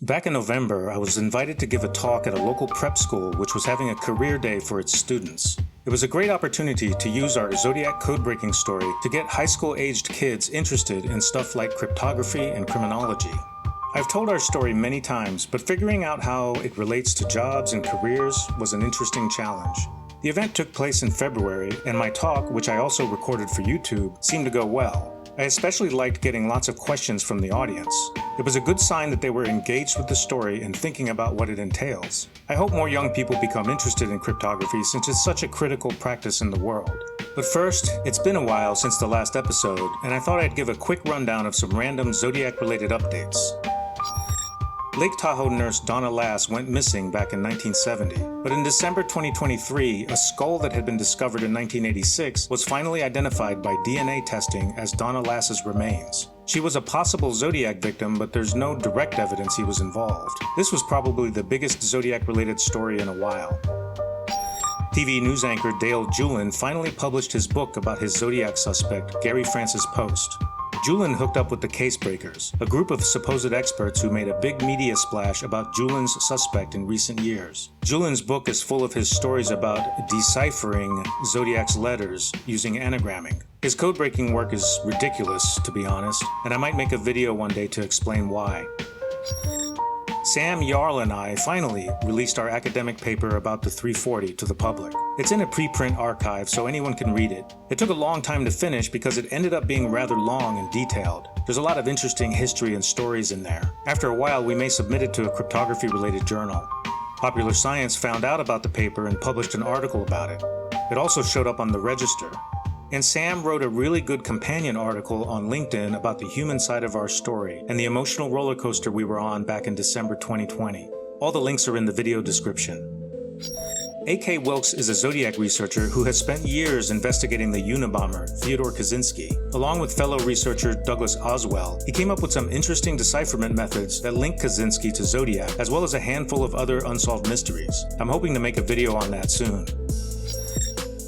Back in November, I was invited to give a talk at a local prep school which was having a career day for its students. It was a great opportunity to use our Zodiac codebreaking story to get high school-aged kids interested in stuff like cryptography and criminology. I've told our story many times, but figuring out how it relates to jobs and careers was an interesting challenge. The event took place in February, and my talk, which I also recorded for YouTube, seemed to go well. I especially liked getting lots of questions from the audience. It was a good sign that they were engaged with the story and thinking about what it entails. I hope more young people become interested in cryptography since it's such a critical practice in the world. But first, it's been a while since the last episode, and I thought I'd give a quick rundown of some random Zodiac-related updates. Lake Tahoe nurse Donna Lass went missing back in 1970, but in December 2023, a skull that had been discovered in 1986 was finally identified by DNA testing as Donna Lass's remains. She was a possible Zodiac victim, but there's no direct evidence he was involved. This was probably the biggest Zodiac-related story in a while. TV news anchor Dale Julin finally published his book about his Zodiac suspect, Gary Francis Post. Julin hooked up with the Codebreakers, a group of supposed experts who made a big media splash about Julin's suspect in recent years. Julin's book is full of his stories about deciphering Zodiac's letters using anagramming. His codebreaking work is ridiculous, to be honest, and I might make a video one day to explain why. Sam Jarl and I finally released our academic paper about the 340 to the public. It's in a preprint archive so anyone can read it. It took a long time to finish because it ended up being rather long and detailed. There's a lot of interesting history and stories in there. After a while, we may submit it to a cryptography-related journal. Popular Science found out about the paper and published an article about it. It also showed up on the Register. And Sam wrote a really good companion article on LinkedIn about the human side of our story and the emotional roller coaster we were on back in December 2020. All the links are in the video description. A.K. Wilkes is a Zodiac researcher who has spent years investigating the Unabomber, Fyodor Kaczynski. Along with fellow researcher Douglas Oswell, he came up with some interesting decipherment methods that link Kaczynski to Zodiac, as well as a handful of other unsolved mysteries. I'm hoping to make a video on that soon.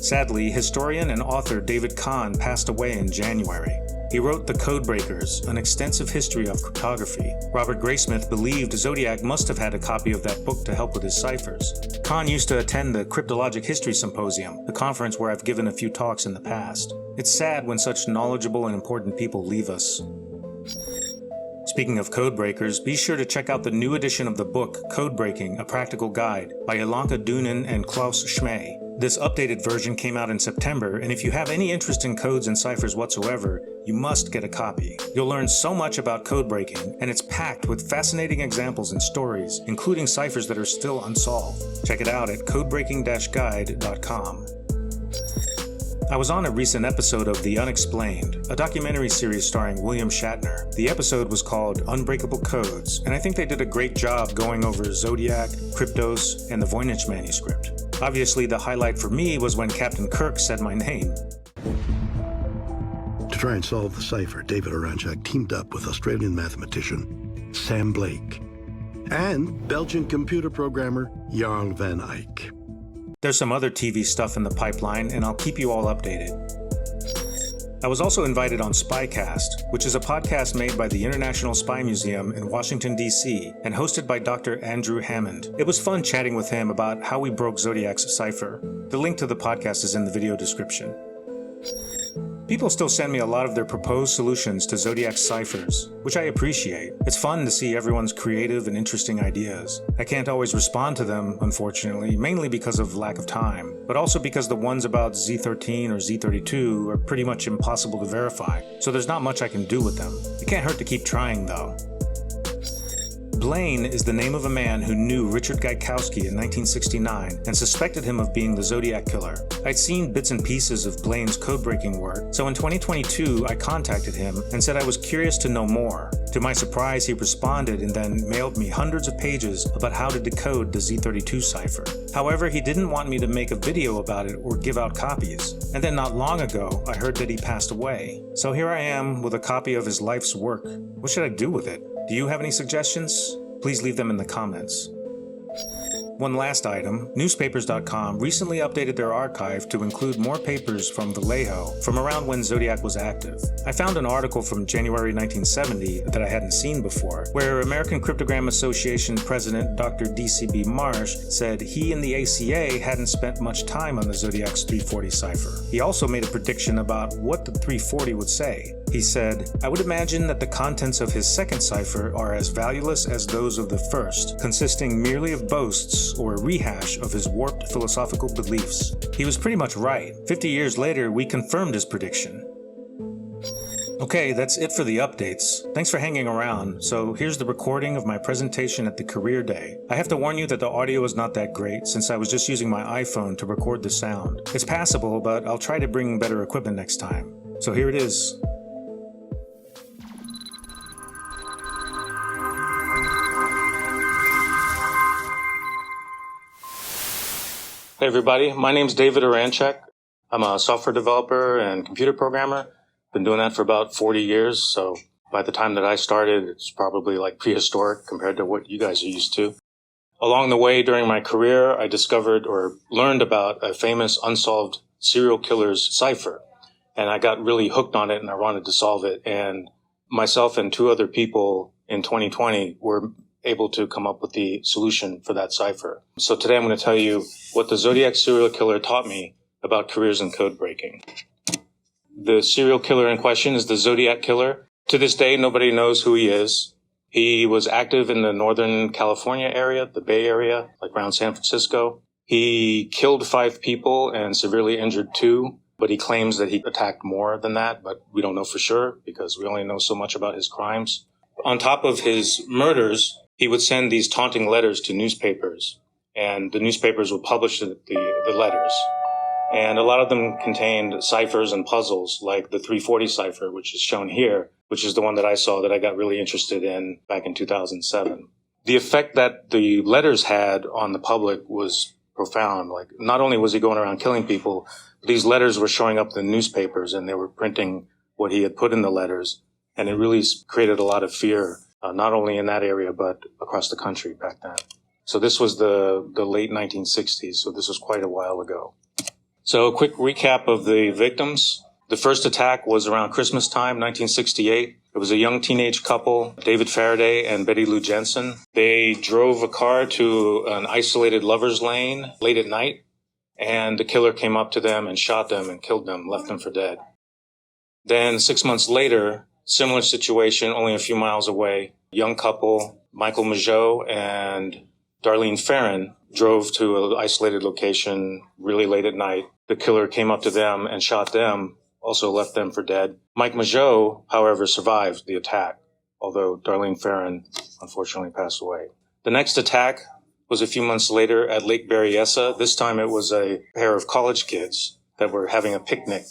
Sadly, historian and author David Kahn passed away in January. He wrote The Codebreakers, an extensive history of cryptography. Robert Graysmith believed Zodiac must have had a copy of that book to help with his ciphers. Kahn used to attend the Cryptologic History Symposium, the conference where I've given a few talks in the past. It's sad when such knowledgeable and important people leave us. Speaking of codebreakers, be sure to check out the new edition of the book, Codebreaking, A Practical Guide, by Ilanka Dunin and Klaus Schmey. This updated version came out in September, and if you have any interest in codes and ciphers whatsoever, you must get a copy. You'll learn so much about codebreaking, and it's packed with fascinating examples and stories, including ciphers that are still unsolved. Check it out at codebreaking-guide.com. I was on a recent episode of The Unexplained, a documentary series starring William Shatner. The episode was called Unbreakable Codes, and I think they did a great job going over Zodiac, Kryptos, and the Voynich manuscript. Obviously, the highlight for me was when Captain Kirk said my name. To try and solve the cipher, David Oranchak teamed up with Australian mathematician Sam Blake and Belgian computer programmer Jarl van Eyck. There's some other TV stuff in the pipeline, and I'll keep you all updated. I was also invited on SpyCast, which is a podcast made by the International Spy Museum in Washington, D.C., and hosted by Dr. Andrew Hammond. It was fun chatting with him about how we broke Zodiac's cipher. The link to the podcast is in the video description. People still send me a lot of their proposed solutions to Zodiac's ciphers, which I appreciate. It's fun to see everyone's creative and interesting ideas. I can't always respond to them, unfortunately, mainly because of lack of time, but also because the ones about Z13 or Z32 are pretty much impossible to verify, so there's not much I can do with them. It can't hurt to keep trying, though. Blaine is the name of a man who knew Richard Gaikowski in 1969 and suspected him of being the Zodiac Killer. I'd seen bits and pieces of Blaine's codebreaking work, so in 2022 I contacted him and said I was curious to know more. To my surprise, he responded and then mailed me hundreds of pages about how to decode the Z32 cipher. However, he didn't want me to make a video about it or give out copies. And then not long ago, I heard that he passed away. So here I am with a copy of his life's work. What should I do with it? Do you have any suggestions? Please leave them in the comments. One last item, newspapers.com recently updated their archive to include more papers from Vallejo from around when Zodiac was active. I found an article from January 1970 that I hadn't seen before, where American Cryptogram Association President Dr. D.C.B. Marsh said he and the ACA hadn't spent much time on the Zodiac's 340 cipher. He also made a prediction about what the 340 would say. He said, "I would imagine that the contents of his second cipher are as valueless as those of the first, consisting merely of boasts or a rehash of his warped philosophical beliefs." He was pretty much right. 50 years later, we confirmed his prediction. Okay, that's it for the updates. Thanks for hanging around. So here's the recording of my presentation at the career day. I have to warn you that the audio is not that great since I was just using my iPhone to record the sound. It's passable, but I'll try to bring better equipment next time. So here it is. Hey everybody, my name's David Aranchek. I'm a software developer and computer programmer. Been doing that for about 40 years, so by the time that I started, it's probably like prehistoric compared to what you guys are used to. Along the way during my career, I discovered or learned about a famous unsolved serial killer's cipher, and I got really hooked on it and I wanted to solve it. And myself and two other people in 2020 were able to come up with the solution for that cipher. So today I'm going to tell you what the Zodiac serial killer taught me about careers in code breaking. The serial killer in question is the Zodiac Killer. To this day, nobody knows who he is. He was active in the Northern California area, the Bay Area, like around San Francisco. He killed 5 people and severely injured 2, but he claims that he attacked more than that, but we don't know for sure because we only know so much about his crimes. On top of his murders, he would send these taunting letters to newspapers, and the newspapers would publish the letters. And a lot of them contained ciphers and puzzles, like the 340 cipher, which is shown here, which is the one that I saw that I got really interested in back in 2007. The effect that the letters had on the public was profound. Like, not only was he going around killing people, but these letters were showing up in the newspapers, and they were printing what he had put in the letters. And it really created a lot of fear, not only in that area, but across the country back then. So this was the late 1960s, so this was quite a while ago. So a quick recap of the victims. The first attack was around Christmas time, 1968. It was a young teenage couple, David Faraday and Betty Lou Jensen. They drove a car to an isolated lover's lane late at night, and the killer came up to them and shot them and killed them, left them for dead. Then 6 months later, similar situation, only a few miles away, young couple, Michael Mageau and Darlene Farron, drove to an isolated location really late at night. The killer came up to them and shot them, also left them for dead. Mike Mageau, however, survived the attack, although Darlene Farron unfortunately passed away. The next attack was a few months later at Lake Berryessa. This time it was a pair of college kids that were having a picnic,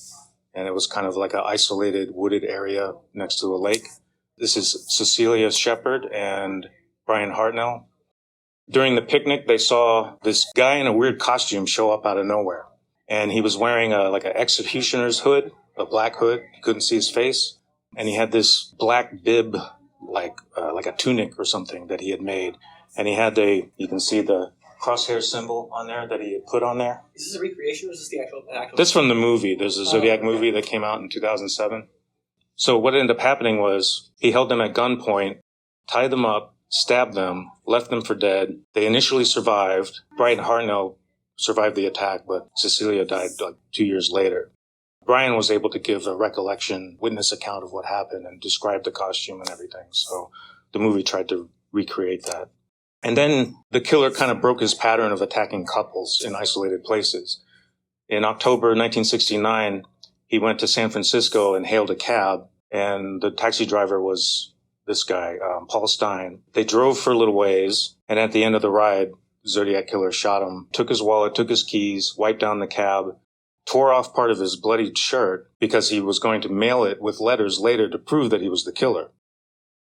and it was kind of like an isolated wooded area next to a lake. This is Cecilia Shepard and Brian Hartnell. During the picnic, they saw this guy in a weird costume show up out of nowhere. And he was wearing like an executioner's hood, a black hood. You couldn't see his face. And he had this black bib, like a tunic or something that he had made. And he had you can see the crosshair symbol on there that he had put on there. Is this a recreation or is this the actual? This from the movie. There's a Zodiac movie that came out in 2007. So what ended up happening was he held them at gunpoint, tied them up, stabbed them, left them for dead. They initially survived. Brian Hartnell survived the attack, but Cecilia died like 2 years later. Brian was able to give a recollection, witness account of what happened and describe the costume and everything. So the movie tried to recreate that. And then the killer kind of broke his pattern of attacking couples in isolated places. In October 1969, he went to San Francisco and hailed a cab, and the taxi driver was this guy, Paul Stein. They drove for a little ways, and at the end of the ride, the Zodiac Killer shot him, took his wallet, took his keys, wiped down the cab, tore off part of his bloodied shirt because he was going to mail it with letters later to prove that he was the killer.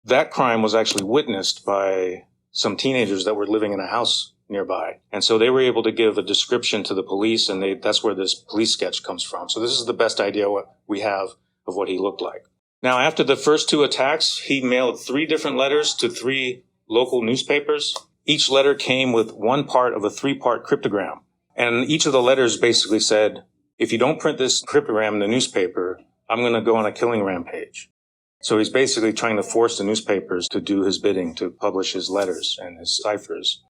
That crime was actually witnessed by some teenagers that were living in a house nearby. And so they were able to give a description to the police, and that's where this police sketch comes from. So this is the best idea what we have of what he looked like. Now, after the first 2 attacks, he mailed 3 different letters to 3 local newspapers. each letter came with one part of a 3-part cryptogram. And each of the letters basically said, if you don't print this cryptogram in the newspaper, I'm going to go on a killing rampage. So he's basically trying to force the newspapers to do his bidding, to publish his letters and his ciphers.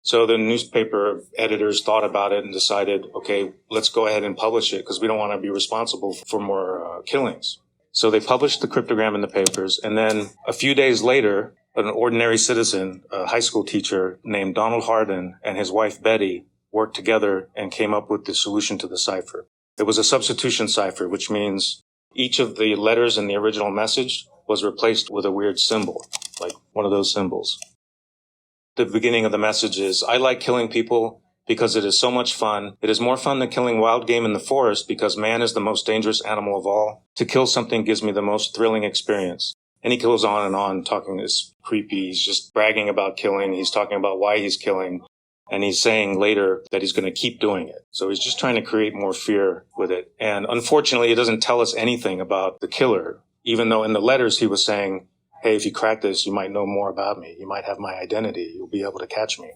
So the newspaper editors thought about it and decided, okay, let's go ahead and publish it because we don't want to be responsible for more killings. So they published the cryptogram in the papers. And then a few days later, an ordinary citizen, a high school teacher named Donald Hardin, and his wife Betty worked together and came up with the solution to the cipher. It was a substitution cipher, which means each of the letters in the original message was replaced with a weird symbol, like one of those symbols. The beginning of the message is, I like killing people because it is so much fun. It is more fun than killing wild game in the forest because man is the most dangerous animal of all. To kill something gives me the most thrilling experience. And he goes on, talking this creepy. He's just bragging about killing. He's talking about why he's killing. And he's saying later that he's going to keep doing it. So he's just trying to create more fear with it. And unfortunately, it doesn't tell us anything about the killer, even though in the letters he was saying, hey, if you crack this, you might know more about me. You might have my identity. You'll be able to catch me.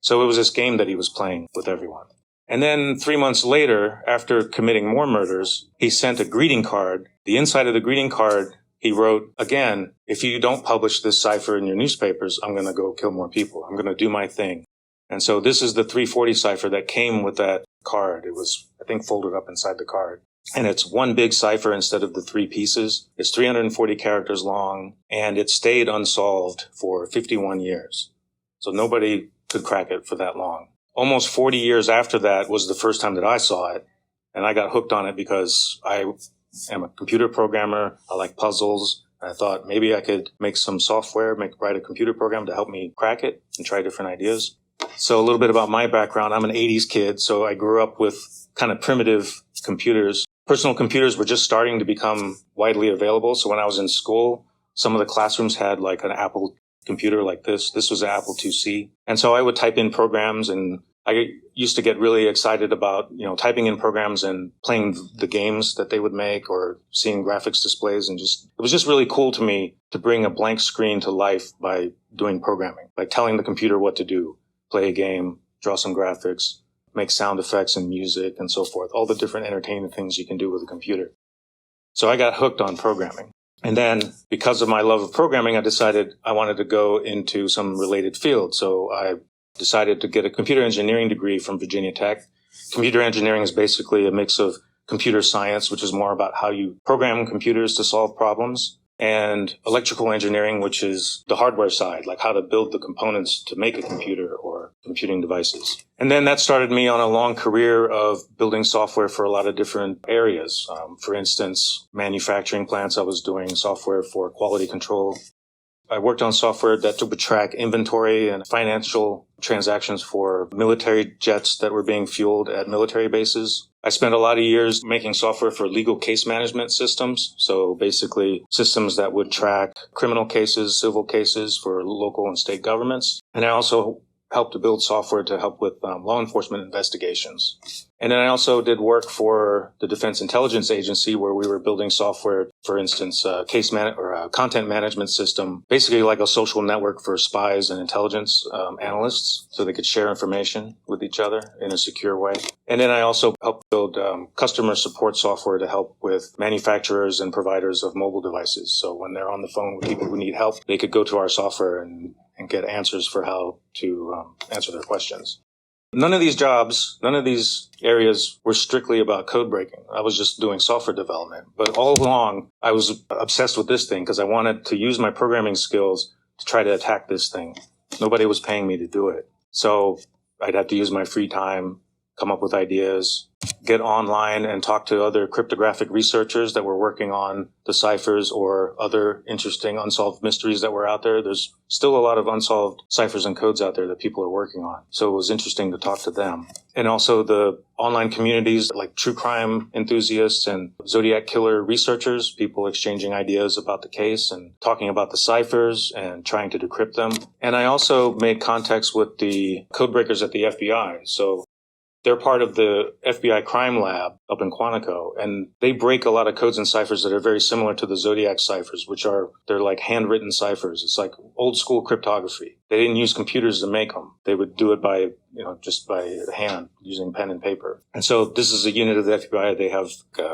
So it was this game that he was playing with everyone. And then 3 months later, after committing more murders, he sent a greeting card. The inside of the greeting card, he wrote, again, if you don't publish this cipher in your newspapers, I'm going to go kill more people. I'm going to do my thing. And so this is the 340 cipher that came with that card. It was, I think, folded up inside the card. And it's one big cipher instead of the 3 pieces. It's 340 characters long, and it stayed unsolved for 51 years. So nobody could crack it for that long. Almost 40 years after that was the first time that I saw it, and I got hooked on it because I am a computer programmer. I like puzzles. I thought maybe I could make some software, write a computer program to help me crack it and try different ideas. So a little bit about my background. I'm an 80s kid, so I grew up with kind of primitive computers. Personal computers were just starting to become widely available. So when I was in school, some of the classrooms had like an Apple computer like this. This was an Apple IIc. And so I would type in programs, and I used to get really excited about, typing in programs and playing the games that they would make or seeing graphics displays. And it was just really cool to me to bring a blank screen to life by doing programming, like telling the computer what to do, play a game, draw some graphics, make sound effects and music and so forth, all the different entertainment things you can do with a computer. So I got hooked on programming. And then because of my love of programming, I decided I wanted to go into some related field. So I decided to get a computer engineering degree from Virginia Tech. Computer engineering is basically a mix of computer science, which is more about how you program computers to solve problems, and electrical engineering, which is the hardware side, like how to build the components to make a computer or computing devices. And then that started me on a long career of building software for a lot of different areas. For instance, manufacturing plants, I was doing software for quality control. I worked on software that would track inventory and financial transactions for military jets that were being fueled at military bases. I spent a lot of years making software for legal case management systems. So basically systems that would track criminal cases, civil cases for local and state governments. And I also helped to build software to help with law enforcement investigations. And then I also did work for the Defense Intelligence Agency, where we were building software, for instance, a content management system, basically like a social network for spies and intelligence analysts, so they could share information with each other in a secure way. And then I also helped build customer support software to help with manufacturers and providers of mobile devices. So when they're on the phone with people who need help, they could go to our software and get answers for how to answer their questions. None of these areas were strictly about code breaking. I was just doing software development. But all along, I was obsessed with this thing because I wanted to use my programming skills to try to attack this thing. Nobody was paying me to do it. So I'd have to use my free time, come up with ideas, get online and talk to other cryptographic researchers that were working on the ciphers or other interesting unsolved mysteries that were out there. There's still a lot of unsolved ciphers and codes out there that people are working on. So it was interesting to talk to them. And also the online communities like true crime enthusiasts and Zodiac Killer researchers, people exchanging ideas about the case and talking about the ciphers and trying to decrypt them. And I also made contacts with the Codebreakers at the FBI. So They're part of the FBI crime lab up in Quantico, and they break a lot of codes and ciphers that are very similar to the Zodiac ciphers, they're like handwritten ciphers. It's like old school cryptography. They didn't use computers to make them. They would do it by, just by hand using pen and paper. And so this is a unit of the FBI. They have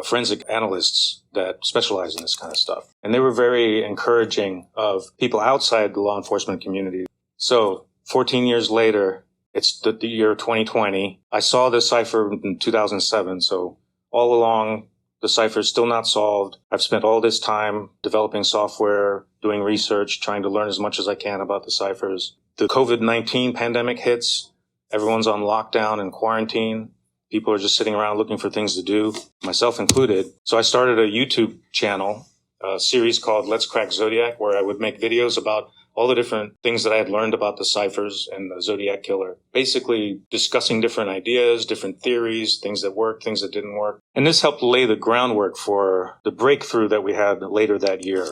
forensic analysts that specialize in this kind of stuff. And they were very encouraging of people outside the law enforcement community. So 14 years later, it's the year 2020. I saw this cipher in 2007. So all along, the cipher is still not solved. I've spent all this time developing software, doing research, trying to learn as much as I can about the ciphers. The COVID-19 pandemic hits. Everyone's on lockdown and quarantine. People are just sitting around looking for things to do, myself included. So I started a YouTube channel, a series called Let's Crack Zodiac, where I would make videos about all the different things that I had learned about the ciphers and the Zodiac Killer, basically discussing different ideas, different theories, things that worked, things that didn't work. And this helped lay the groundwork for the breakthrough that we had later that year.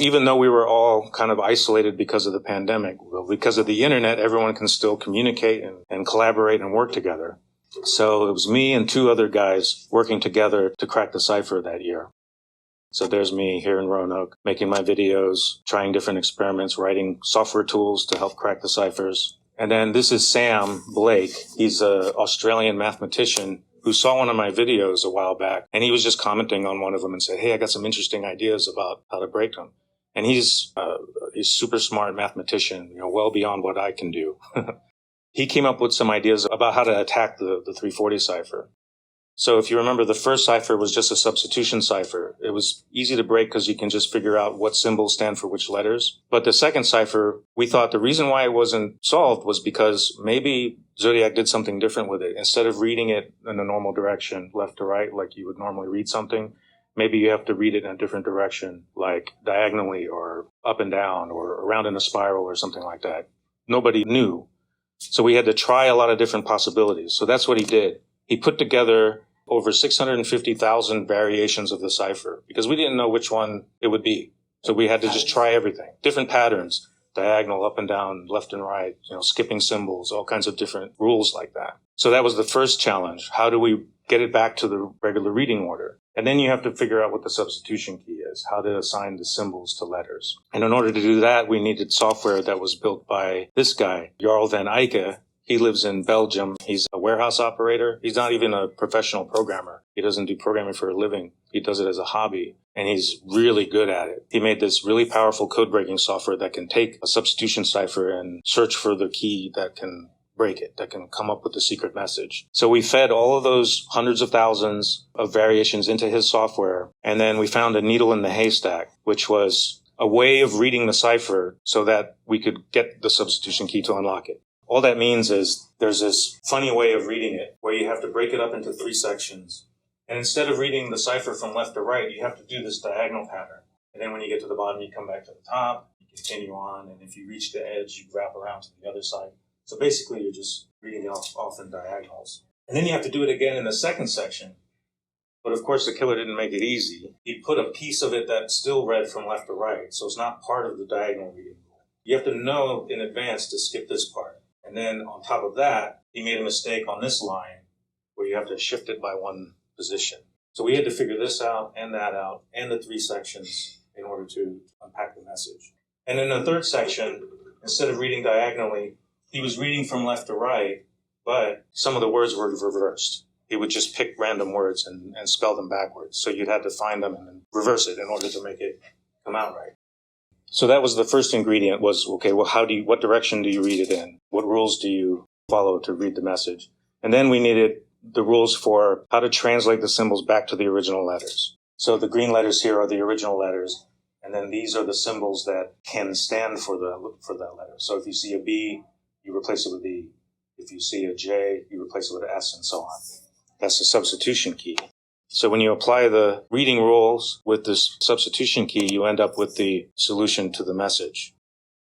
Even though we were all kind of isolated because of the pandemic, because of the internet, everyone can still communicate and collaborate and work together. So it was me and two other guys working together to crack the cipher that year. So there's me here in Roanoke, making my videos, trying different experiments, writing software tools to help crack the ciphers. And then this is Sam Blake. He's an Australian mathematician who saw one of my videos a while back, and he was just commenting on one of them and said, hey, I got some interesting ideas about how to break them. And he's a super smart mathematician, well beyond what I can do. He came up with some ideas about how to attack the 340 cipher. So if you remember, the first cipher was just a substitution cipher. It was easy to break because you can just figure out what symbols stand for which letters. But the second cipher, we thought the reason why it wasn't solved was because maybe Zodiac did something different with it. Instead of reading it in a normal direction, left to right, like you would normally read something, maybe you have to read it in a different direction, like diagonally or up and down or around in a spiral or something like that. Nobody knew. So we had to try a lot of different possibilities. So that's what he did. He put together over 650,000 variations of the cipher because we didn't know which one it would be. So we had to just try everything, different patterns, diagonal, up and down, left and right, skipping symbols, all kinds of different rules like that. So that was the first challenge. How do we get it back to the regular reading order? And then you have to figure out what the substitution key is, how to assign the symbols to letters. And in order to do that, we needed software that was built by this guy, Jarl van Eyck. He lives in Belgium. He's a warehouse operator. He's not even a professional programmer. He doesn't do programming for a living. He does it as a hobby, and he's really good at it. He made this really powerful code-breaking software that can take a substitution cipher and search for the key that can break it, that can come up with the secret message. So we fed all of those hundreds of thousands of variations into his software, and then we found a needle in the haystack, which was a way of reading the cipher so that we could get the substitution key to unlock it. All that means is there's this funny way of reading it where you have to break it up into 3 sections. And instead of reading the cipher from left to right, you have to do this diagonal pattern. And then when you get to the bottom, you come back to the top, you continue on, and if you reach the edge, you wrap around to the other side. So basically, you're just reading off in diagonals. And then you have to do it again in the second section. But of course, the killer didn't make it easy. He put a piece of it that still read from left to right, so it's not part of the diagonal reading. You have to know in advance to skip this part. And then on top of that, he made a mistake on this line where you have to shift it by 1 position. So we had to figure this out and that out and the 3 sections in order to unpack the message. And in the third section, instead of reading diagonally, he was reading from left to right, but some of the words were reversed. He would just pick random words and spell them backwards. So you'd have to find them and then reverse it in order to make it come out right. So that was the first ingredient was, okay, well, what direction do you read it in? What rules do you follow to read the message? And then we needed the rules for how to translate the symbols back to the original letters. So the green letters here are the original letters, and then these are the symbols that can stand for that letter. So if you see a B, you replace it with E. If you see a J, you replace it with an S, and so on. That's the substitution key. So when you apply the reading rules with this substitution key, you end up with the solution to the message.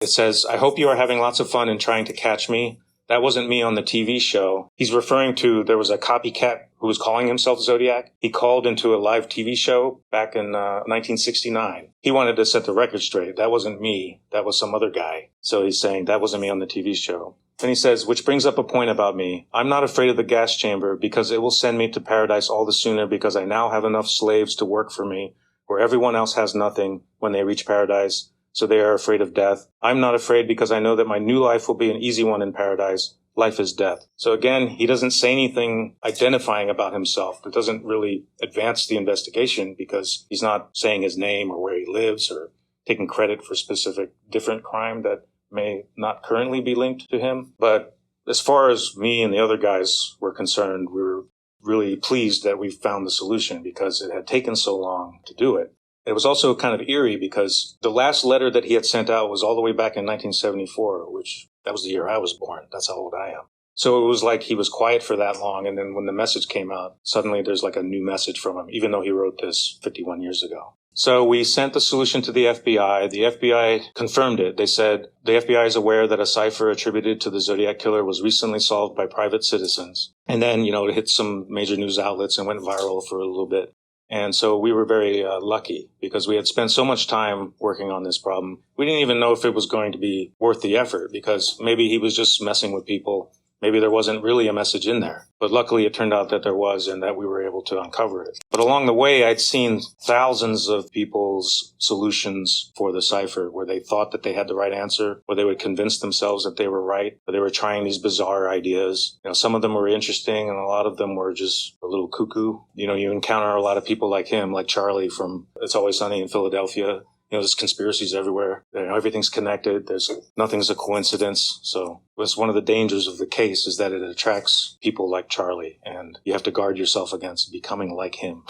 It says, I hope you are having lots of fun in trying to catch me. that wasn't me on the TV show. He's referring to, there was a copycat who was calling himself Zodiac. He called into a live TV show back in 1969. He wanted to set the record straight. That wasn't me. That was some other guy. So he's saying that wasn't me on the TV show. Then he says, which brings up a point about me. I'm not afraid of the gas chamber because it will send me to paradise all the sooner because I now have enough slaves to work for me where everyone else has nothing when they reach paradise. So they are afraid of death. I'm not afraid because I know that my new life will be an easy one in paradise. Life is death. So again, he doesn't say anything identifying about himself. It doesn't really advance the investigation because he's not saying his name or where he lives or taking credit for specific different crime that may not currently be linked to him. But as far as me and the other guys were concerned, we were really pleased that we found the solution because it had taken so long to do it. It was also kind of eerie because the last letter that he had sent out was all the way back in 1974, which that was the year I was born. That's how old I am. So it was like he was quiet for that long. And then when the message came out, suddenly there's like a new message from him, even though he wrote this 51 years ago. So we sent the solution to the FBI. The FBI confirmed it. They said the FBI is aware that a cipher attributed to the Zodiac Killer was recently solved by private citizens. And then, it hit some major news outlets and went viral for a little bit. And so we were very lucky because we had spent so much time working on this problem. We didn't even know if it was going to be worth the effort because maybe he was just messing with people. Maybe there wasn't really a message in there. But luckily it turned out that there was and that we were able to uncover it. But along the way, I'd seen thousands of people's solutions for the cipher where they thought that they had the right answer, where they would convince themselves that they were right, but they were trying these bizarre ideas. Some of them were interesting and a lot of them were just a little cuckoo. You encounter a lot of people like him, like Charlie from It's Always Sunny in Philadelphia. There's conspiracies everywhere. Everything's connected. Nothing's a coincidence. So it's one of the dangers of the case is that it attracts people like Charlie, and you have to guard yourself against becoming like him.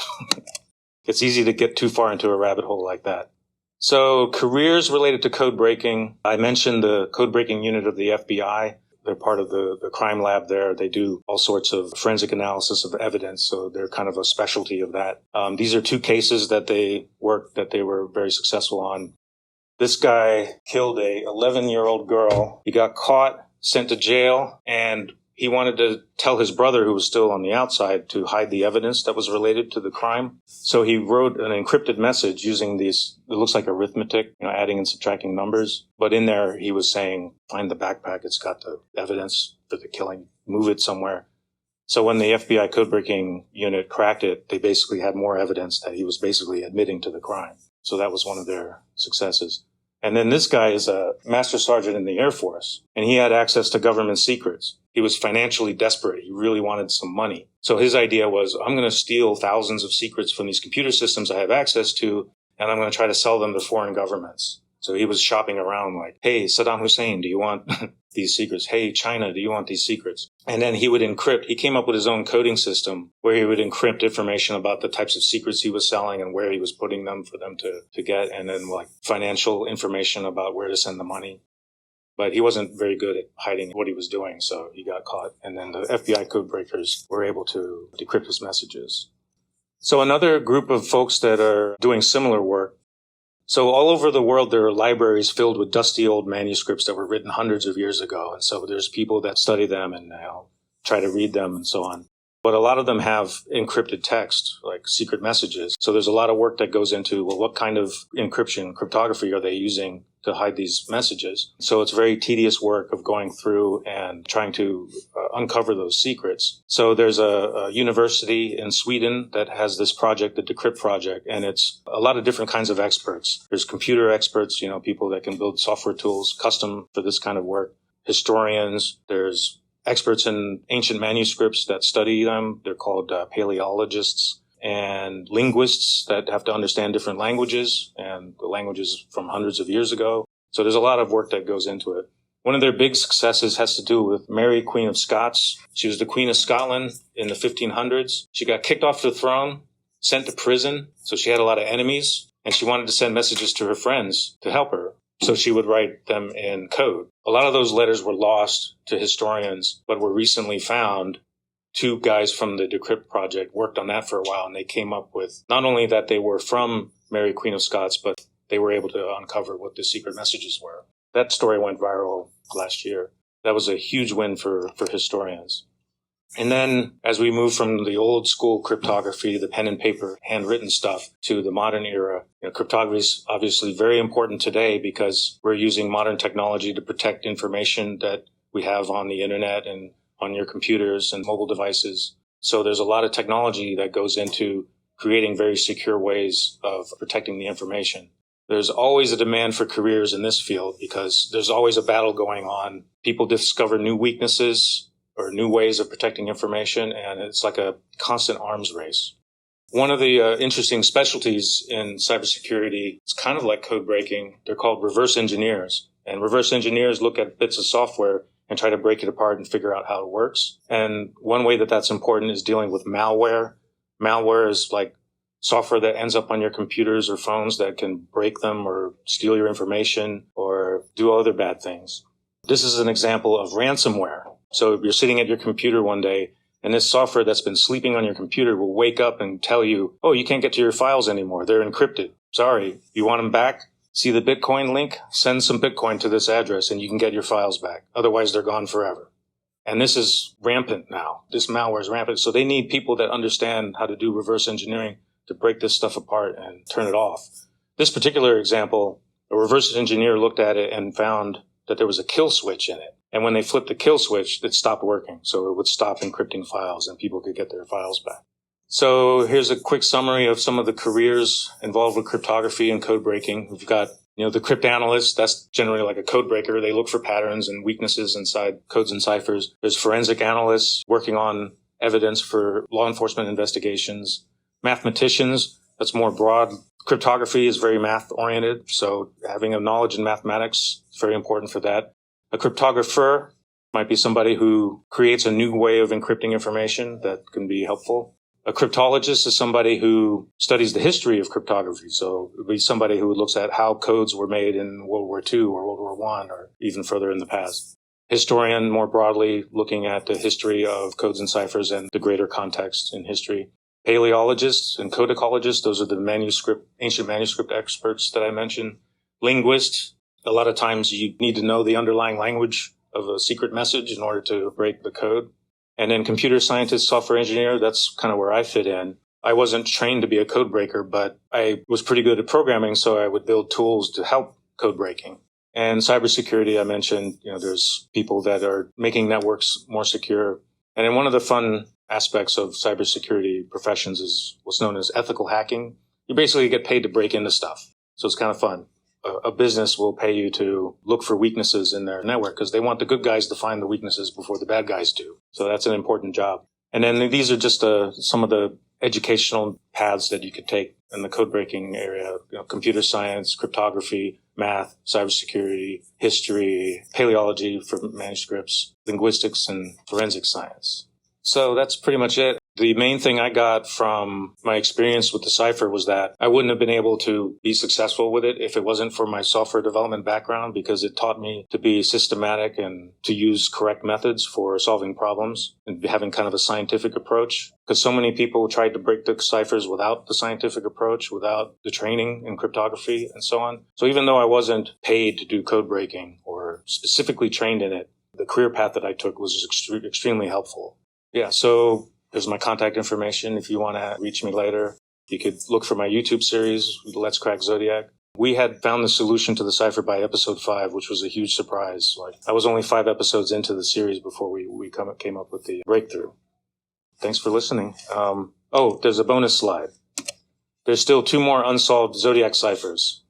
It's easy to get too far into a rabbit hole like that. So careers related to code breaking. I mentioned the code breaking unit of the FBI. They're part of the crime lab there. They do all sorts of forensic analysis of evidence, so they're kind of a specialty of that. These are two cases that they worked that they were very successful on. This guy killed a 11-year-old girl. He got caught, sent to jail, and he wanted to tell his brother, who was still on the outside, to hide the evidence that was related to the crime. So he wrote an encrypted message using these, it looks like arithmetic, adding and subtracting numbers. But in there, he was saying, find the backpack. It's got the evidence for the killing. Move it somewhere. So when the FBI codebreaking unit cracked it, they basically had more evidence that he was basically admitting to the crime. So that was one of their successes. And then this guy is a master sergeant in the Air Force, and he had access to government secrets. He was financially desperate. He really wanted some money. So his idea was, I'm going to steal thousands of secrets from these computer systems I have access to, and I'm going to try to sell them to foreign governments. So he was shopping around like, hey, Saddam Hussein, do you want these secrets? Hey, China, do you want these secrets? And then he would encrypt. He came up with his own coding system where he would encrypt information about the types of secrets he was selling and where he was putting them for them to get, and then like financial information about where to send the money. But he wasn't very good at hiding what he was doing, so he got caught. And then the FBI codebreakers were able to decrypt his messages. So another group of folks that are doing similar work. So all over the world, there are libraries filled with dusty old manuscripts that were written hundreds of years ago. And so there's people that study them and try to read them and so on. But a lot of them have encrypted text, like secret messages. So there's a lot of work that goes into, well, what kind of encryption, cryptography are they using to hide these messages? So it's very tedious work of going through and trying to uncover those secrets. So there's a university in Sweden that has this project, the Decrypt project, and it's a lot of different kinds of experts. There's computer experts, people that can build software tools custom for this kind of work. Historians, there's experts in ancient manuscripts that study them. They're called paleologists, and linguists that have to understand different languages and the languages from hundreds of years ago. So there's a lot of work that goes into it. One of their big successes has to do with Mary, Queen of Scots. She was the Queen of Scotland in the 1500s. She got kicked off the throne, sent to prison. So she had a lot of enemies, and she wanted to send messages to her friends to help her. So she would write them in code. A lot of those letters were lost to historians, but were recently found. Two guys from the Decrypt project worked on that for a while, and they came up with not only that they were from Mary, Queen of Scots, but they were able to uncover what the secret messages were. That story went viral last year. That was a huge win for historians. And then as we move from the old school cryptography, the pen and paper, handwritten stuff, to the modern era, cryptography is obviously very important today because we're using modern technology to protect information that we have on the internet and on your computers and mobile devices. So there's a lot of technology that goes into creating very secure ways of protecting the information. There's always a demand for careers in this field because there's always a battle going on. People discover new weaknesses or new ways of protecting information, and it's like a constant arms race. One of the interesting specialties in cybersecurity is kind of like code breaking. They're called reverse engineers. And reverse engineers look at bits of software and try to break it apart and figure out how it works. And one way that that's important is dealing with malware. Malware is like software that ends up on your computers or phones that can break them or steal your information or do other bad things. This is an example of ransomware. So you're sitting at your computer one day, and this software that's been sleeping on your computer will wake up and tell you, oh, you can't get to your files anymore. They're encrypted. Sorry. You want them back? See the Bitcoin link? Send some Bitcoin to this address and you can get your files back. Otherwise, they're gone forever. And this is rampant now. This malware is rampant. So they need people that understand how to do reverse engineering to break this stuff apart and turn it off. This particular example, a reverse engineer looked at it and found that there was a kill switch in it. And when they flipped the kill switch, it stopped working. So it would stop encrypting files and people could get their files back. So here's a quick summary of some of the careers involved with cryptography and code breaking. We've got, the cryptanalyst. That's generally like a code breaker. They look for patterns and weaknesses inside codes and ciphers. There's forensic analysts working on evidence for law enforcement investigations. Mathematicians, that's more broad. Cryptography is very math oriented. So having a knowledge in mathematics is very important for that. A cryptographer might be somebody who creates a new way of encrypting information that can be helpful. A cryptologist is somebody who studies the history of cryptography. So it would be somebody who looks at how codes were made in World War II or World War I or even further in the past. Historian, more broadly, looking at the history of codes and ciphers and the greater context in history. Paleologists and codicologists, those are the ancient manuscript experts that I mentioned. Linguists, a lot of times you need to know the underlying language of a secret message in order to break the code. And then computer scientist, software engineer, that's kind of where I fit in. I wasn't trained to be a code breaker, but I was pretty good at programming, so I would build tools to help code breaking. And cybersecurity, I mentioned, there's people that are making networks more secure. And then one of the fun aspects of cybersecurity professions is what's known as ethical hacking. You basically get paid to break into stuff. So it's kind of fun. A business will pay you to look for weaknesses in their network because they want the good guys to find the weaknesses before the bad guys do. So that's an important job. And then these are just some of the educational paths that you could take in the code breaking area, computer science, cryptography, math, cybersecurity, history, paleology for manuscripts, linguistics, and forensic science. So that's pretty much it. The main thing I got from my experience with the cipher was that I wouldn't have been able to be successful with it if it wasn't for my software development background, because it taught me to be systematic and to use correct methods for solving problems and having kind of a scientific approach. Because so many people tried to break the ciphers without the scientific approach, without the training in cryptography and so on. So even though I wasn't paid to do code breaking or specifically trained in it, the career path that I took was extremely helpful. Yeah, so there's my contact information. If you want to reach me later, you could look for my YouTube series, Let's Crack Zodiac. We had found the solution to the cipher by episode 5, which was a huge surprise. I was only 5 episodes into the series before we came up with the breakthrough. Thanks for listening. There's a bonus slide. There's still 2 more unsolved Zodiac ciphers.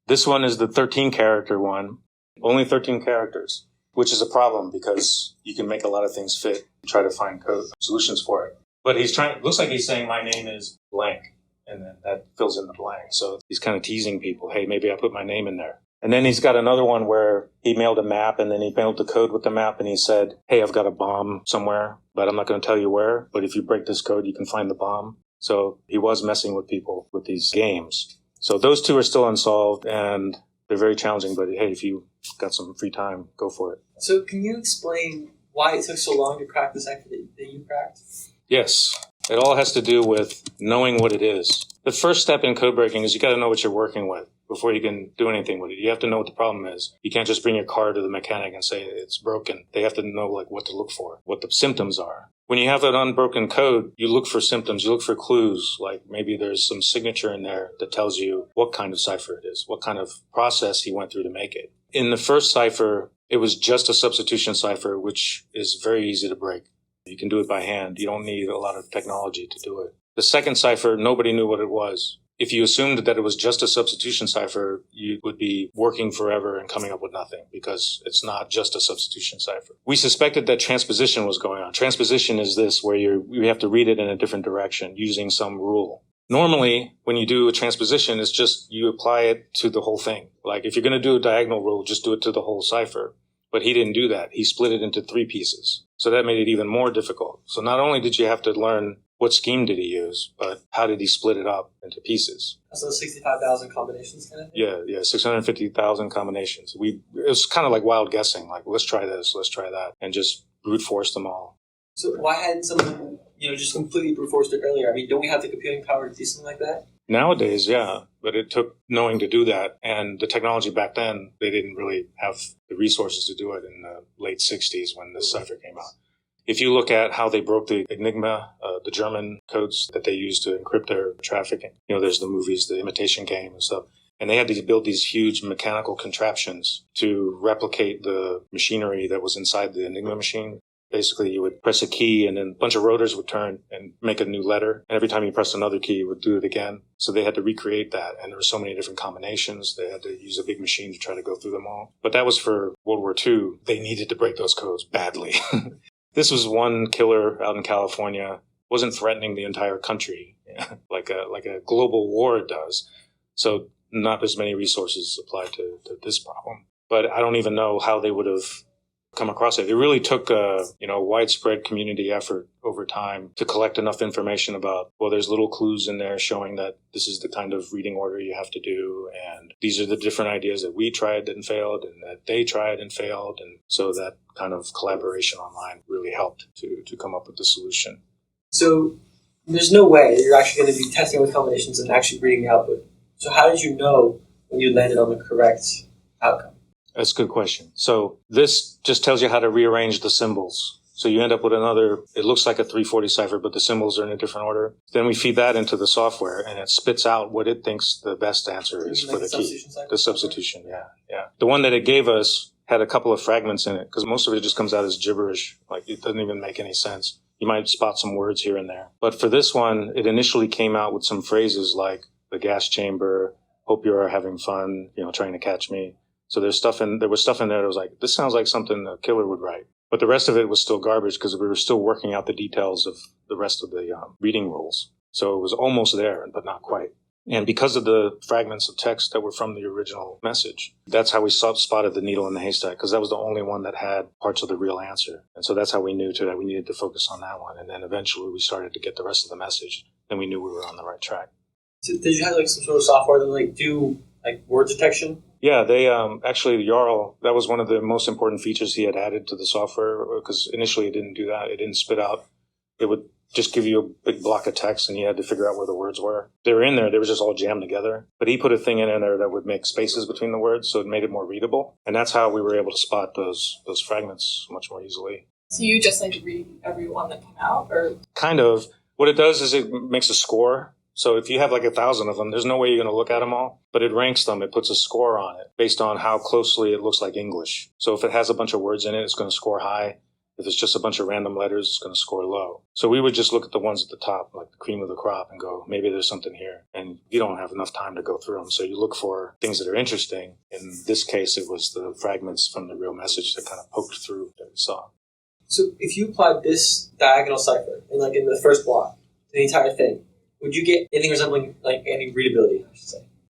This one is the 13-character one. Only 13 characters. Which is a problem because you can make a lot of things fit and try to find code solutions for it. But looks like he's saying my name is blank, and then that fills in the blank. So he's kind of teasing people. Hey, maybe I put my name in there. And then he's got another one where he mailed a map, and then he mailed the code with the map, and he said, hey, I've got a bomb somewhere, but I'm not going to tell you where. But if you break this code, you can find the bomb. So he was messing with people with these games. So those 2 are still unsolved, and they're very challenging, but hey, if you got some free time, go for it. So can you explain why it took so long to crack the cipher that you cracked? Yes. It all has to do with knowing what it is. The first step in code breaking is you got to know what you're working with. before you can do anything with it. You have to know what the problem is. You can't just bring your car to the mechanic and say it's broken. They have to know like what to look for, what the symptoms are. When you have an unbroken code, you look for symptoms, you look for clues, like maybe there's some signature in there that tells you what kind of cipher it is, what kind of process he went through to make it. In the first cipher, it was just a substitution cipher, which is very easy to break. You can do it by hand. You don't need a lot of technology to do it. The second cipher, nobody knew what it was. If you assumed that it was just a substitution cipher, you would be working forever and coming up with nothing because it's not just a substitution cipher. We suspected that transposition was going on. Transposition is this where you have to read it in a different direction using some rule. Normally, when you do a transposition, it's just you apply it to the whole thing. Like if you're going to do a diagonal rule, just do it to the whole cipher. But he didn't do that. He split it into 3 pieces. So that made it even more difficult. So not only did you have to learn what scheme did he use, but how did he split it up into pieces? So 65,000 combinations kind of thing? Yeah, 650,000 combinations. It was kind of like wild guessing, like let's try this, let's try that, and just brute force them all. So why hadn't someone, just completely brute forced it earlier? I mean, don't we have the computing power to do something like that? Nowadays, yeah, but it took knowing to do that, and the technology back then, they didn't really have the resources to do it in the late 60s when this cipher came out. If you look at how they broke the Enigma, the German codes that they used to encrypt their trafficking, there's the movies, the Imitation Game and stuff, and they had to build these huge mechanical contraptions to replicate the machinery that was inside the Enigma machine. Basically, you would press a key and then a bunch of rotors would turn and make a new letter. And every time you pressed another key, it would do it again. So they had to recreate that. And there were so many different combinations. They had to use a big machine to try to go through them all. But that was for World War II. They needed to break those codes badly. This was one killer out in California. Wasn't threatening the entire country like a global war does. So not as many resources applied to this problem. But I don't even know how they would have come across it. It really took a widespread community effort over time to collect enough information about, well, there's little clues in there showing that this is the kind of reading order you have to do, and these are the different ideas that we tried and failed, and that they tried and failed, and so that kind of collaboration online really helped to come up with the solution. So there's no way that you're actually going to be testing with combinations and actually reading the output. So how did you know when you landed on the correct outcome? That's a good question. So this just tells you how to rearrange the symbols. So you end up with it looks like a 340 cipher, but the symbols are in a different order. Then we feed that into the software, and it spits out what it thinks the best answer is for the key. The substitution, yeah. The one that it gave us had a couple of fragments in it, because most of it just comes out as gibberish. Like, it doesn't even make any sense. You might spot some words here and there. But for this one, it initially came out with some phrases like the gas chamber, hope you are having fun, trying to catch me. So there was stuff in there that was like, this sounds like something a killer would write. But the rest of it was still garbage because we were still working out the details of the rest of the reading rules. So it was almost there, but not quite. And because of the fragments of text that were from the original message, that's how we spotted the needle in the haystack, because that was the only one that had parts of the real answer. And so that's how we knew that we needed to focus on that one. And then eventually we started to get the rest of the message. Then we knew we were on the right track. So did you have some sort of software that do word detection? Yeah, they actually, Jarl, that was one of the most important features he had added to the software, because initially it didn't do that. It didn't spit out. It would just give you a big block of text, and you had to figure out where the words were. They were in there. They were just all jammed together. But he put a thing in there that would make spaces between the words, so it made it more readable. And that's how we were able to spot those fragments much more easily. So you just read every one that came out? Or Kind of. What it does is it makes a score. So if you have 1,000 of them, there's no way you're going to look at them all, but it ranks them. It puts a score on it based on how closely it looks like English. So if it has a bunch of words in it, it's going to score high. If it's just a bunch of random letters, it's going to score low. So we would just look at the ones at the top, like the cream of the crop, and go, maybe there's something here. And you don't have enough time to go through them. So you look for things that are interesting. In this case, it was the fragments from the real message that kind of poked through that we saw. So if you applied this diagonal cipher in the first block to the entire thing, would you get anything resembling any readability, I should say?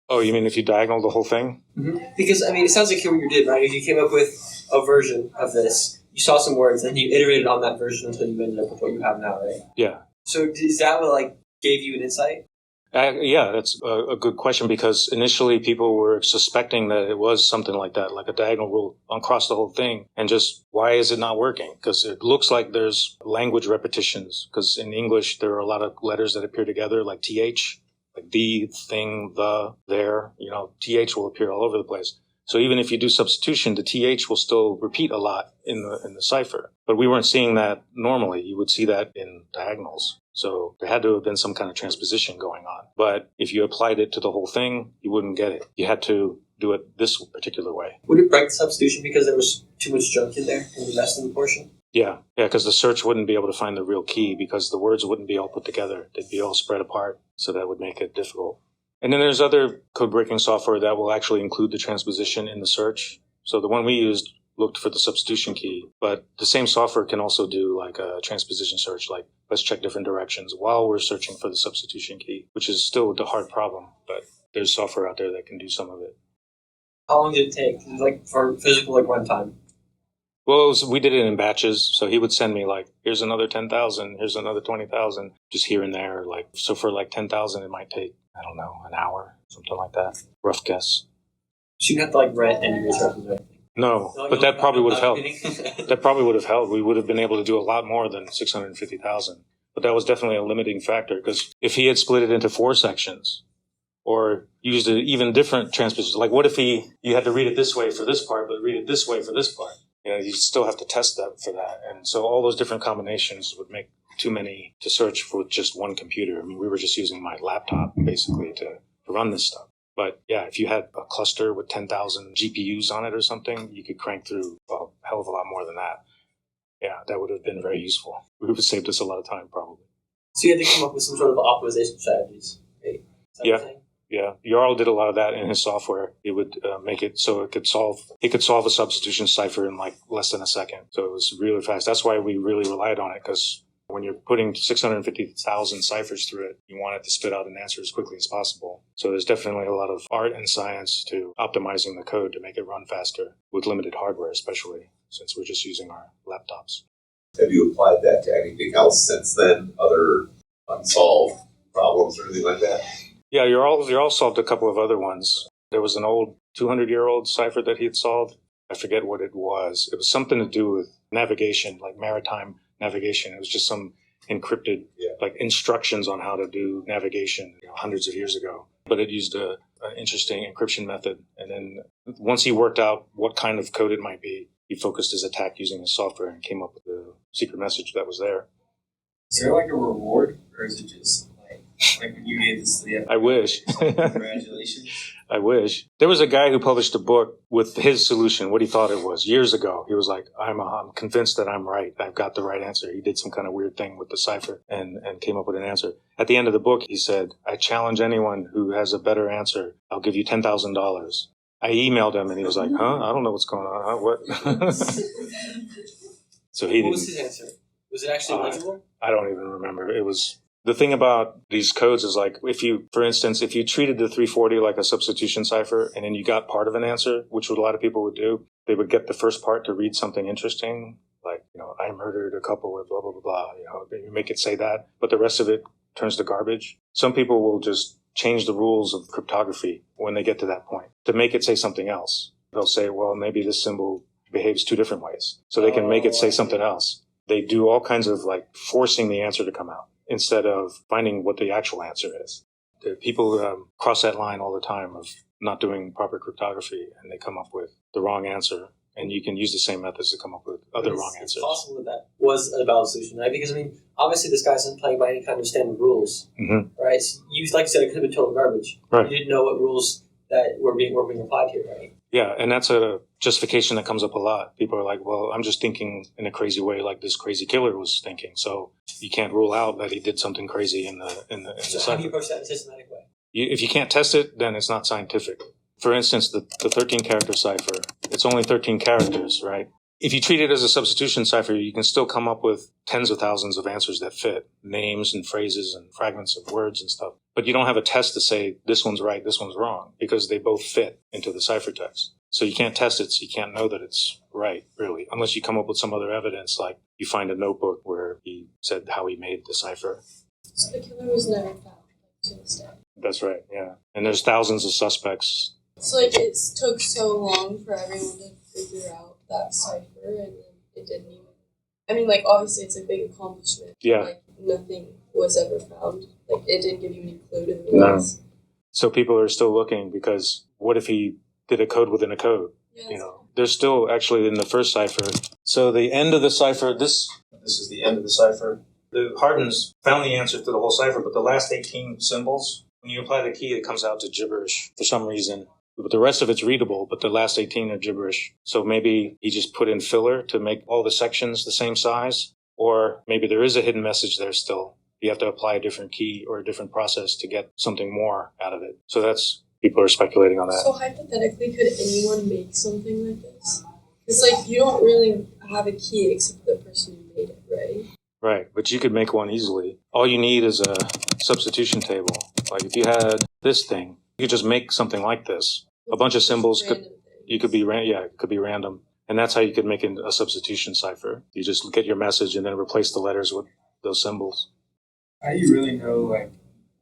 Oh, you mean if you diagonal the whole thing? Mm-hmm. Because, it sounds like what you did, right? If you came up with a version of this, you saw some words, and you iterated on that version until you ended up with what you have now, right? Yeah. So is that what, gave you an insight? Yeah, that's a good question, because initially people were suspecting that it was something like that, like a diagonal rule across the whole thing. And just, why is it not working? Because it looks like there's language repetitions, because in English there are a lot of letters that appear together, like TH. like the, thing, the, there, TH will appear all over the place. So even if you do substitution, the TH will still repeat a lot in the cipher. But we weren't seeing that normally. You would see that in diagonals. So there had to have been some kind of transposition going on. But if you applied it to the whole thing, you wouldn't get it. You had to do it this particular way. Would it break the substitution because there was too much junk in there in the rest of the portion? Yeah, because the search wouldn't be able to find the real key because the words wouldn't be all put together. They'd be all spread apart. So that would make it difficult. And then there's other code breaking software that will actually include the transposition in the search. So the one we used looked for the substitution key, but the same software can also do like a transposition search, like let's check different directions while we're searching for the substitution key, which is still the hard problem, but there's software out there that can do some of it. How long did it take, like for physical runtime? Well, we did it in batches. So he would send me like, here's another 10,000, here's another 20,000, just here and there. Like, so for like 10,000, it might take, I don't know, an hour, something like that. Rough guess. So you have to rent any resources or anything? No, but that probably would have helped. That probably would have helped. We would have been able to do a lot more than 650,000. But that was definitely a limiting factor because if he had split it into 4 sections or used an even different transposition, like what if you had to read it this way for this part, but read it this way for this part? You still have to test that for that. And so all those different combinations would make too many to search for just one computer. I mean, we were just using my laptop basically to run this stuff. But yeah, if you had a cluster with 10,000 GPUs on it or something, you could crank through a hell of a lot more than that. Yeah, that would have been very useful. It would have saved us a lot of time, probably. So you had to come up with some sort of optimization strategies, right? Yeah. Jarl did a lot of that in his software. He would make it so it could solve a substitution cipher in like less than a second. So it was really fast. That's why we really relied on it, because when you're putting 650,000 ciphers through it, you want it to spit out an answer as quickly as possible. So there's definitely a lot of art and science to optimizing the code to make it run faster with limited hardware, especially since we're just using our laptops. Have you applied that to anything else since then? Other unsolved problems or anything like that? Yeah, you're all solved a couple of other ones. There was an old 200-year-old cipher that he had solved. I forget what it was. It was something to do with navigation, like maritime navigation. It was just some encrypted like instructions on how to do navigation hundreds of years ago. But it used an interesting encryption method. And then once he worked out what kind of code it might be, he focused his attack using his software and came up with the secret message that was there. Is there like a reward, or is it just like when you gave this to the I wish. Congratulations. I wish. There was a guy who published a book with his solution, what he thought it was, years ago. He was like, I'm convinced that I'm right. I've got the right answer. He did some kind of weird thing with the cipher and came up with an answer. At the end of the book, he said, I challenge anyone who has a better answer. I'll give you $10,000. I emailed him and he was like, I don't know what's going on. What? So he didn't. What was his answer? Was it actually legible? I don't even remember. It was... The thing about these codes is like, for instance, if you treated the 340 like a substitution cipher and then you got part of an answer, which a lot of people would do, they would get the first part to read something interesting, like, I murdered a couple with blah, blah, blah, blah, you make it say that, but the rest of it turns to garbage. Some people will just change the rules of cryptography when they get to that point to make it say something else. They'll say, well, maybe this symbol behaves 2 different ways. So they can make it say something else. They do all kinds of like forcing the answer to come out, instead of finding what the actual answer is. People cross that line all the time of not doing proper cryptography, and they come up with the wrong answer. And you can use the same methods to come up with other wrong answers. It's possible that was a valid solution, right? Because, obviously this guy isn't playing by any kind of standard rules, right? So like you said, it could have been total garbage. Right. You didn't know what rules that were being applied here, right? Yeah, and that's a justification that comes up a lot. People are like, well, I'm just thinking in a crazy way like this crazy killer was thinking. So you can't rule out that he did something crazy in the So cipher. how do you approach that in a systematic way? If you can't test it, then it's not scientific. For instance, the 13-character cipher, it's only 13 characters, right? If you treat it as a substitution cipher, you can still come up with tens of thousands of answers that fit, names and phrases and fragments of words and stuff. But you don't have a test to say this one's right, this one's wrong, because they both fit into the ciphertext. So you can't test it, so you can't know that it's right, really, unless you come up with some other evidence, like you find a notebook where he said how he made the cipher. So the killer was never found to this day. That's right, yeah. And there's thousands of suspects. So it took so long for everyone to figure out that cipher, and then it didn't even... obviously it's a big accomplishment. Yeah. Nothing was ever found. Like, it didn't give you any clue to who it No. was. So people are still looking because what if he did a code within a code? Yes. You know, there's still actually in the first cipher. So the end of the cipher, this is the end of the cipher. The Hardens found the answer to the whole cipher, but the last 18 symbols, when you apply the key, it comes out to gibberish for some reason. But the rest of it's readable, but the last 18 are gibberish. So maybe he just put in filler to make all the sections the same size, or maybe there is a hidden message there still. You have to apply a different key or a different process to get something more out of it. So that's, people are speculating on that. So hypothetically, could anyone make something like this? It's like, you don't really have a key except for the person who made it, right? Right, but you could make one easily. All you need is a substitution table. Like if you had this thing, you could just make something like this. A bunch of symbols could, Random things. you could be, it could be random. And that's how you could make a substitution cipher. You just get your message and then replace the letters with those symbols. How do you really know, like,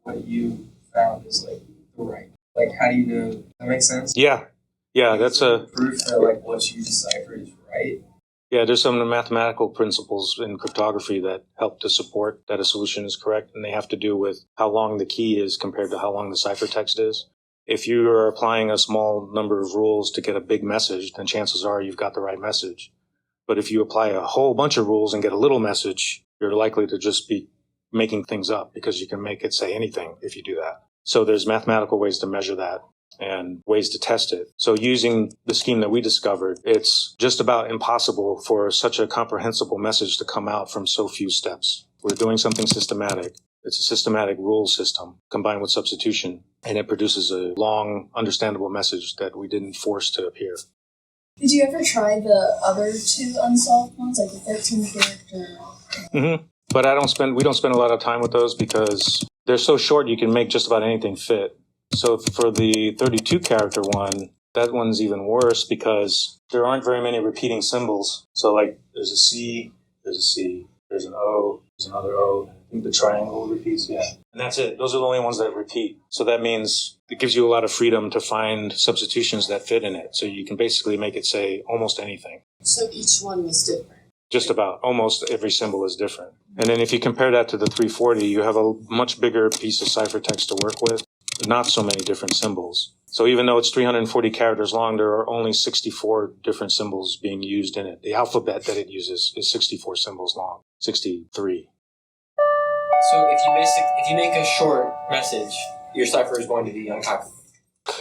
what you found is, like, the right? Like, how do you know? Does that make sense? Yeah, that's a... proof that, like, what you deciphered is right. Yeah, there's some mathematical principles in cryptography that help to support that a solution is correct, and they have to do with how long the key is compared to how long the ciphertext is. If you are applying a small number of rules to get a big message, then chances are you've got the right message. But if you apply a whole bunch of rules and get a little message, you're likely to just be making things up because you can make it say anything if you do that. So there's mathematical ways to measure that and ways to test it. So using the scheme that we discovered, it's just about impossible for such a comprehensible message to come out from so few steps. We're doing something systematic. It's a systematic rule system combined with substitution, and it produces a long, understandable message that we didn't force to appear. Did you ever try the other two unsolved ones, like the 13 character? Mm-hmm. But we don't spend a lot of time with those because they're so short you can make just about anything fit. So for the 32 character one, that one's even worse because there aren't very many repeating symbols. So like there's a C, there's an O, there's another O. I think the triangle repeats, yeah. And that's it. Those are the only ones that repeat. So that means it gives you a lot of freedom to find substitutions that fit in it. So you can basically make it say almost anything. So each one was different. Just about. Almost every symbol is different. And then if you compare that to the 340, you have a much bigger piece of ciphertext to work with, not so many different symbols. So even though it's 340 characters long, there are only 64 different symbols being used in it. The alphabet that it uses is 64 symbols long, 63. So if you make a short message, your cipher is going to be uncopyable.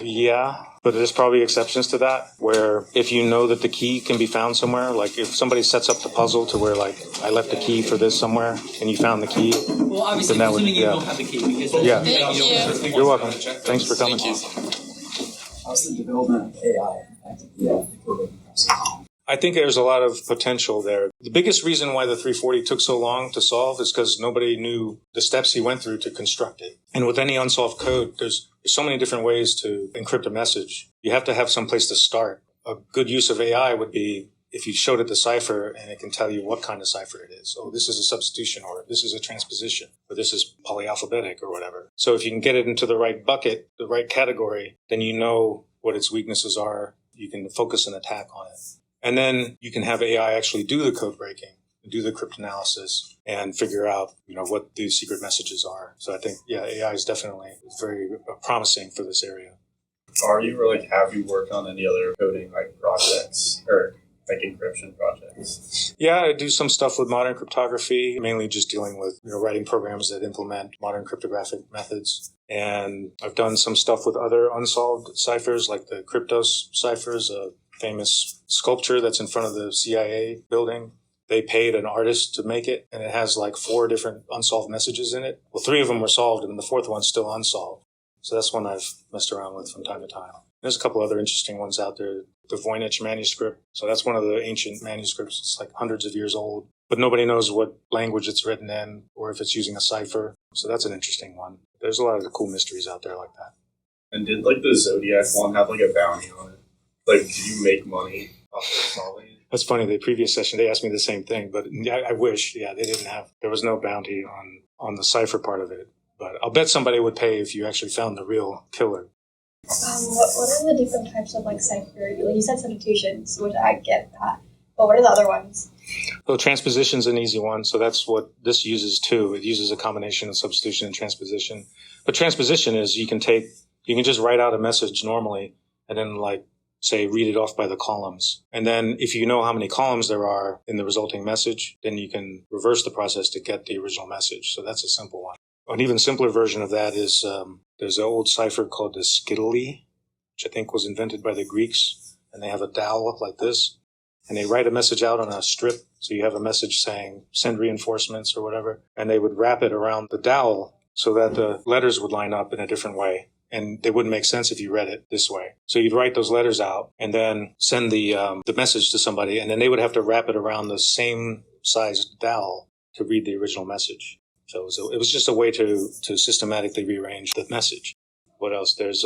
Yeah, but there's probably exceptions to that, where if you know that the key can be found somewhere, like if somebody sets up the puzzle to where, like, I left the key for this somewhere, and you found the key. Well, obviously, Then that would- assuming you yeah. don't have the key, because Yeah. Thank you. You're welcome. Thanks for coming. How's the development of AI impacted the codebreaking process? I think there's a lot of potential there. The biggest reason why the 340 took so long to solve is because nobody knew the steps he went through to construct it. And with any unsolved code, there's so many different ways to encrypt a message. You have to have some place to start. A good use of AI would be if you showed it the cipher and it can tell you what kind of cipher it is. Oh, this is a substitution, or this is a transposition, or this is polyalphabetic, or whatever. So if you can get it into the right bucket, the right category, then you know what its weaknesses are. You can focus an attack on it. And then you can have AI actually do the code breaking, do the cryptanalysis, and figure out, what the secret messages are. So I think, AI is definitely very promising for this area. Are you, or have you worked on any other coding projects or encryption projects? Yeah, I do some stuff with modern cryptography, mainly just dealing with writing programs that implement modern cryptographic methods. And I've done some stuff with other unsolved ciphers, like the Kryptos ciphers, a famous sculpture that's in front of the CIA building. They paid an artist to make it, and it has 4 different unsolved messages in it. Well, 3 of them were solved, and the 4th one's still unsolved. So that's one I've messed around with from time to time. There's a couple other interesting ones out there. The Voynich manuscript. So that's one of the ancient manuscripts. It's hundreds of years old, but nobody knows what language it's written in or if it's using a cipher. So that's an interesting one. There's a lot of cool mysteries out there like that. And did the Zodiac one have a bounty on it? Did you make money off of solving it? That's funny. The previous session, they asked me the same thing, but I wish, they didn't have, there was no bounty on the cipher part of it. But I'll bet somebody would pay if you actually found the real killer. What are the different types of cipher? You said substitutions, which I get that. But what are the other ones? Well, transposition's an easy one, so that's what this uses too. It uses a combination of substitution and transposition. But transposition is you can just write out a message normally and then say read it off by the columns. And then if you know how many columns there are in the resulting message, then you can reverse the process to get the original message. So that's a simple one. An even simpler version of that is there's an old cipher called the Skittily, which I think was invented by the Greeks, and they have a dowel like this. And they write a message out on a strip. So you have a message saying send reinforcements or whatever. And they would wrap it around the dowel so that the letters would line up in a different way. And they wouldn't make sense if you read it this way. So you'd write those letters out and then send the message to somebody. And then they would have to wrap it around the same sized dowel to read the original message. So it was just a way to systematically rearrange the message. What else? There's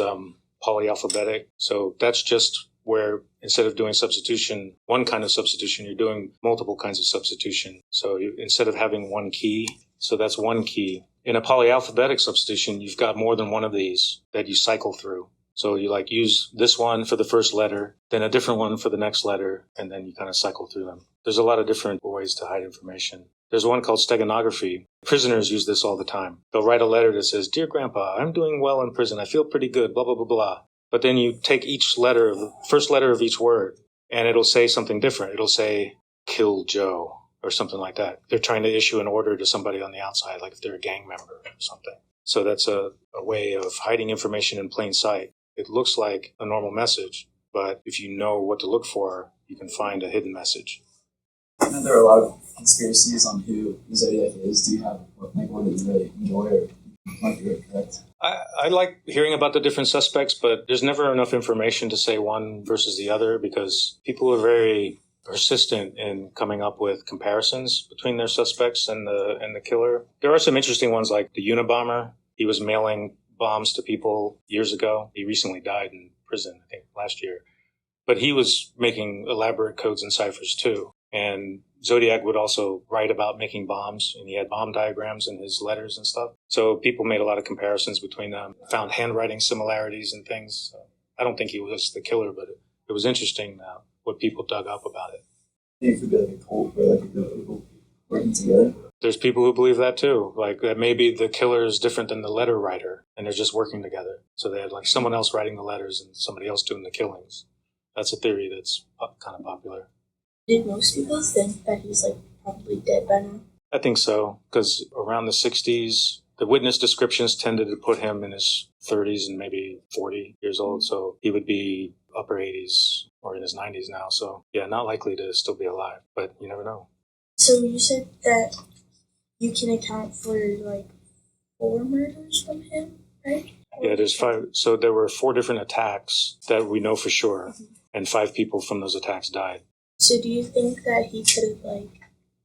polyalphabetic. So that's just where instead of doing substitution, one kind of substitution, you're doing multiple kinds of substitution. So instead of having one key, so that's one key. In a polyalphabetic substitution, you've got more than one of these that you cycle through. So you use this one for the first letter, then a different one for the next letter, and then you kind of cycle through them. There's a lot of different ways to hide information. There's one called steganography. Prisoners use this all the time. They'll write a letter that says, "Dear Grandpa, I'm doing well in prison. I feel pretty good, blah, blah, blah, blah." But then you take each letter, the first letter of each word, and it'll say something different. It'll say, "Kill Joe," or something like that. They're trying to issue an order to somebody on the outside, like if they're a gang member or something. So that's a way of hiding information in plain sight. It looks like a normal message, but if you know what to look for, you can find a hidden message. I know there are a lot of conspiracies on who the Zodiac is. Do you have one that you really enjoy or might be correct? I like hearing about the different suspects, but there's never enough information to say one versus the other because people are very persistent in coming up with comparisons between their suspects and the killer. There are some interesting ones like the Unabomber. He was mailing bombs to people years ago. He recently died in prison, I think last year. But he was making elaborate codes and ciphers too. And Zodiac would also write about making bombs, and he had bomb diagrams in his letters and stuff. So people made a lot of comparisons between them, found handwriting similarities and things. So I don't think he was the killer, but it was interesting what people dug up about it. I think it could be like a cult where like a group of people working together. There's people who believe that too, like that maybe the killer is different than the letter writer, and they're just working together. So they had like someone else writing the letters and somebody else doing the killings. That's a theory that's kind of popular. Did most people think that he's probably dead by now? I think so, because around the 60s, the witness descriptions tended to put him in his 30s and maybe 40 years old. So he would be upper 80s or in his 90s now. So yeah, not likely to still be alive, but you never know. So you said that you can account for 4 murders from him, right? Yeah, there's 5. So there were 4 different attacks that we know for sure, and 5 people from those attacks died. So do you think that he could have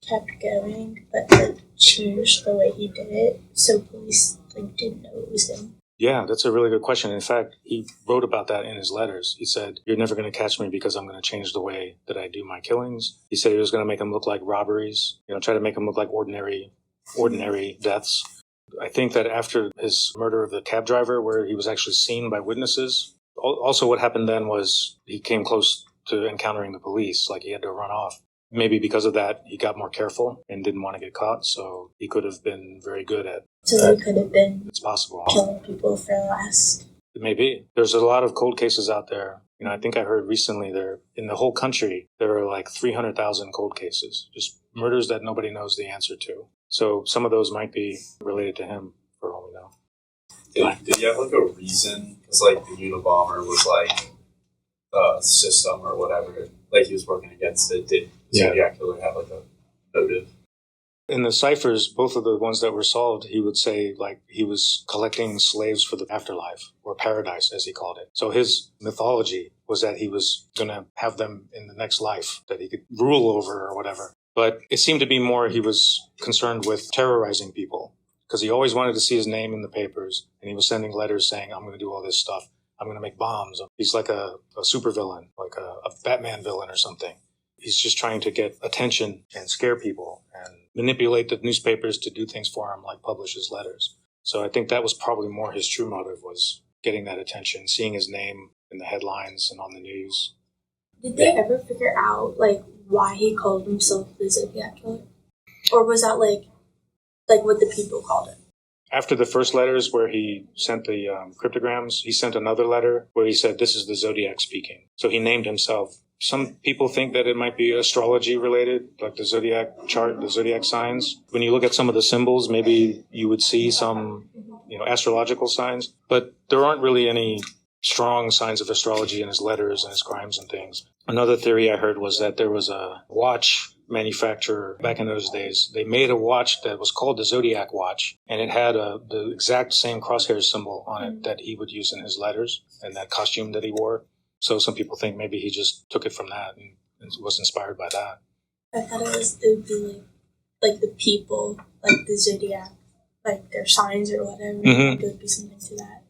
kept going, but changed the way he did it, so police didn't know it was him? Yeah, that's a really good question. In fact, he wrote about that in his letters. He said, "You're never going to catch me because I'm going to change the way that I do my killings." He said he was going to make them look like robberies, try to make them look like ordinary deaths. I think that after his murder of the cab driver, where he was actually seen by witnesses, also what happened then was he came close to encountering the police, he had to run off. Maybe because of that, he got more careful and didn't want to get caught, so he could have been very good at So he could have been it's possible. killing people for last. It may be. There's a lot of cold cases out there. I think I heard recently in the whole country, there are 300,000 cold cases, just murders that nobody knows the answer to. So some of those might be related to him, for all we know. Did you have a reason? Because the Unabomber was a system or whatever. He was working against it. Did Zodiac Killer have a motive? In the ciphers, both of the ones that were solved, he would say he was collecting slaves for the afterlife, or paradise as he called it. So his mythology was that he was going to have them in the next life that he could rule over or whatever. But it seemed to be more he was concerned with terrorizing people, because he always wanted to see his name in the papers, and he was sending letters saying, "I'm going to do all this stuff. I'm going to make bombs." He's like a supervillain, like a Batman villain or something. He's just trying to get attention and scare people and manipulate the newspapers to do things for him, like publish his letters. So I think that was probably more his true motive, was getting that attention, seeing his name in the headlines and on the news. Did they ever figure out why he called himself the Zodiac Killer? Or was that like what the people called it? After the first letters where he sent the cryptograms, he sent another letter where he said, "This is the Zodiac speaking." So he named himself. Some people think that it might be astrology related, like the Zodiac chart, the Zodiac signs. When you look at some of the symbols, maybe you would see some, astrological signs, but there aren't really any strong signs of astrology in his letters and his crimes and things. Another theory I heard was that there was a watch manufacturer back in those days. They made a watch that was called the Zodiac watch, and it had the exact same crosshair symbol on it that he would use in his letters and that costume that he wore. So some people think maybe he just took it from that and was inspired by that. I thought it would be like the people, like the Zodiac, like their signs or whatever. Like it would be something to that.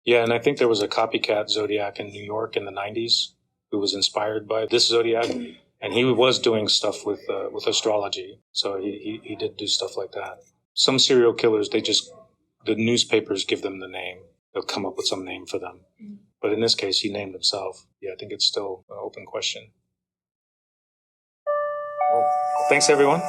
Yeah, and I think there was a copycat Zodiac in New York in the 90s who was inspired by this Zodiac, and he was doing stuff with astrology. So he did do stuff like that. Some serial killers, the newspapers give them the name. They'll come up with some name for them. But in this case, he named himself. Yeah, I think it's still an open question. Well, thanks, everyone.